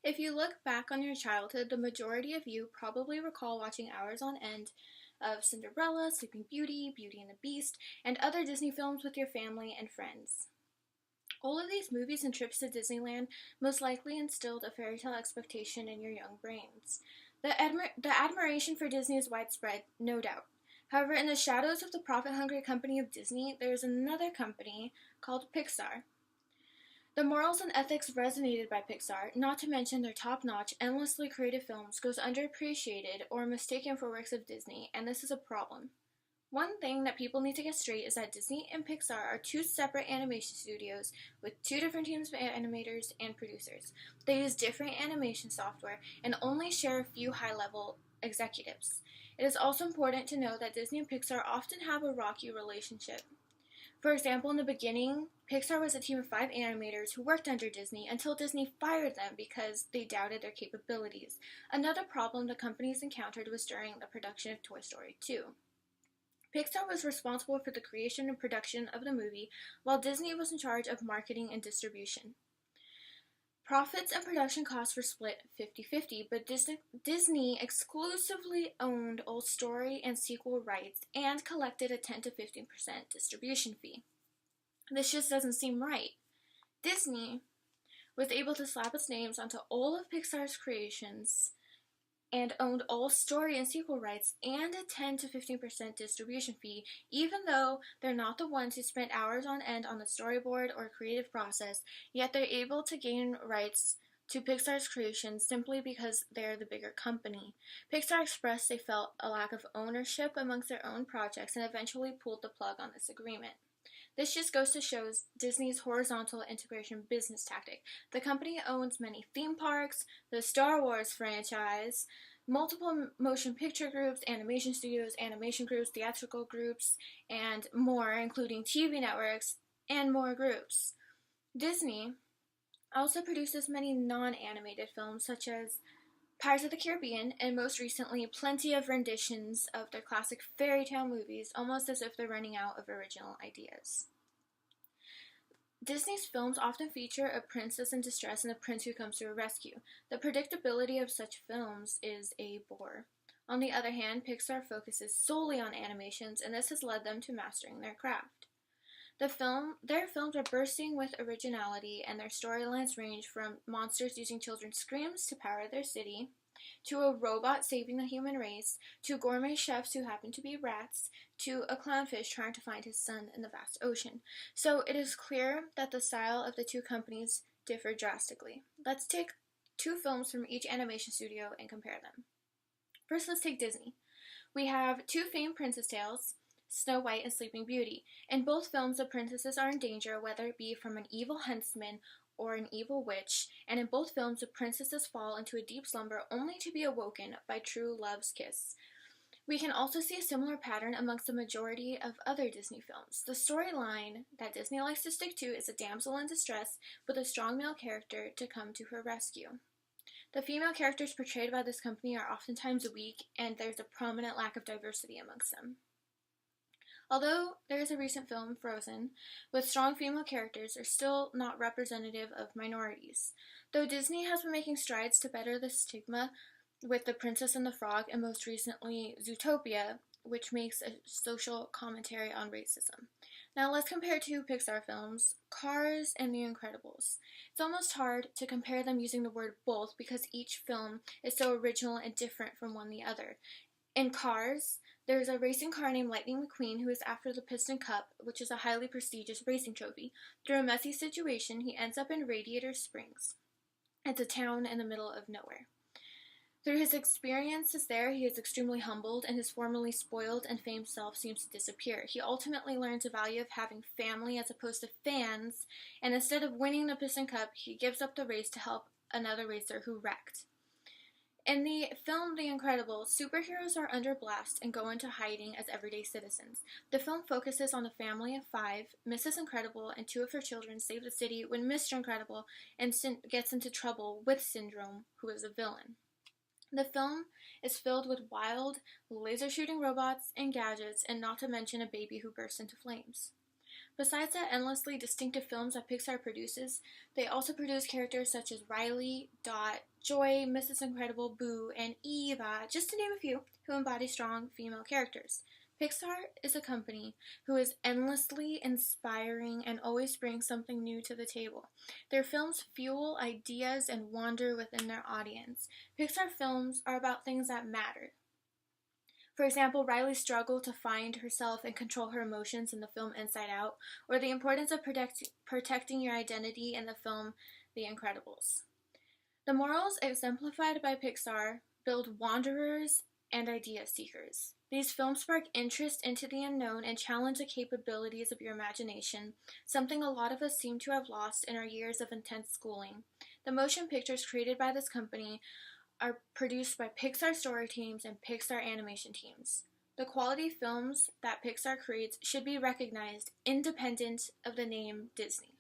If you look back on your childhood, the majority of you probably recall watching hours on end of Cinderella, Sleeping Beauty, Beauty and the Beast, and other Disney films with your family and friends. All of these movies and trips to Disneyland most likely instilled a fairy tale expectation in your young brains. The admiration for Disney is widespread, no doubt. However, in the shadows of the profit-hungry company of Disney, there is another company called Pixar. The morals and ethics resonated by Pixar, not to mention their top-notch, endlessly creative films, goes underappreciated or mistaken for works of Disney, and this is a problem. One thing that people need to get straight is that Disney and Pixar are two separate animation studios with two different teams of animators and producers. They use different animation software and only share a few high-level executives. It is also important to note that Disney and Pixar often have a rocky relationship. For example, in the beginning, Pixar was a team of 5 animators who worked under Disney until Disney fired them because they doubted their capabilities. Another problem the companies encountered was during the production of Toy Story 2. Pixar was responsible for the creation and production of the movie, while Disney was in charge of marketing and distribution. Profits and production costs were split 50-50, but Disney exclusively owned all story and sequel rights and collected a 10 to 15% distribution fee. This just doesn't seem right. Disney was able to slap its names onto all of Pixar's creations and owned all story and sequel rights and a 10 to 15% distribution fee, even though they're not the ones who spent hours on end on the storyboard or creative process, yet they're able to gain rights to Pixar's creations simply because they're the bigger company. Pixar expressed they felt a lack of ownership amongst their own projects and eventually pulled the plug on this agreement. This just goes to show Disney's horizontal integration business tactic. The company owns many theme parks, the Star Wars franchise, multiple motion picture groups, animation studios, animation groups, theatrical groups, and more, including TV networks and more groups. Disney also produces many non-animated films such as Pirates of the Caribbean, and most recently, plenty of renditions of their classic fairy tale movies, almost as if they're running out of original ideas. Disney's films often feature a princess in distress and a prince who comes to her rescue. The predictability of such films is a bore. On the other hand, Pixar focuses solely on animations, and this has led them to mastering their craft. Their films are bursting with originality, and their storylines range from monsters using children's screams to power their city, to a robot saving the human race, to gourmet chefs who happen to be rats, to a clownfish trying to find his son in the vast ocean. So it is clear that the style of the two companies differ drastically. Let's take 2 films from each animation studio and compare them. First, let's take Disney. We have 2 famed princess tales, Snow White and Sleeping Beauty. In both films, the princesses are in danger, whether it be from an evil huntsman or an evil witch, and in both films, the princesses fall into a deep slumber only to be awoken by true love's kiss. We can also see a similar pattern amongst the majority of other Disney films. The storyline that Disney likes to stick to is a damsel in distress with a strong male character to come to her rescue. The female characters portrayed by this company are oftentimes weak, and there's a prominent lack of diversity amongst them. Although there is a recent film, Frozen, with strong female characters, are still not representative of minorities. Though Disney has been making strides to better the stigma with The Princess and the Frog and most recently Zootopia, which makes a social commentary on racism. Now let's compare 2 Pixar films, Cars and The Incredibles. It's almost hard to compare them using the word both because each film is so original and different from one the other. In Cars, there's a racing car named Lightning McQueen who is after the Piston Cup, which is a highly prestigious racing trophy. Through a messy situation, he ends up in Radiator Springs. It's a town in the middle of nowhere. Through his experiences there, he is extremely humbled, and his formerly spoiled and famed self seems to disappear. He ultimately learns the value of having family as opposed to fans, and instead of winning the Piston Cup, he gives up the race to help another racer who wrecked. In the film The Incredibles, superheroes are under blast and go into hiding as everyday citizens. The film focuses on a family of 5. Mrs. Incredible and 2 of her children save the city when Mr. Incredible gets into trouble with Syndrome, who is a villain. The film is filled with wild, laser-shooting robots and gadgets, and not to mention a baby who bursts into flames. Besides the endlessly distinctive films that Pixar produces, they also produce characters such as Riley, Dot, Joy, Mrs. Incredible, Boo, and Eva, just to name a few, who embody strong female characters. Pixar is a company who is endlessly inspiring and always brings something new to the table. Their films fuel ideas and wonder within their audience. Pixar films are about things that matter. For example, Riley's struggle to find herself and control her emotions in the film Inside Out, or the importance of protecting your identity in the film The Incredibles. The morals exemplified by Pixar build wanderers and idea seekers. These films spark interest into the unknown and challenge the capabilities of your imagination, something a lot of us seem to have lost in our years of intense schooling. The motion pictures created by this company are produced by Pixar story teams and Pixar animation teams. The quality films that Pixar creates should be recognized independent of the name Disney.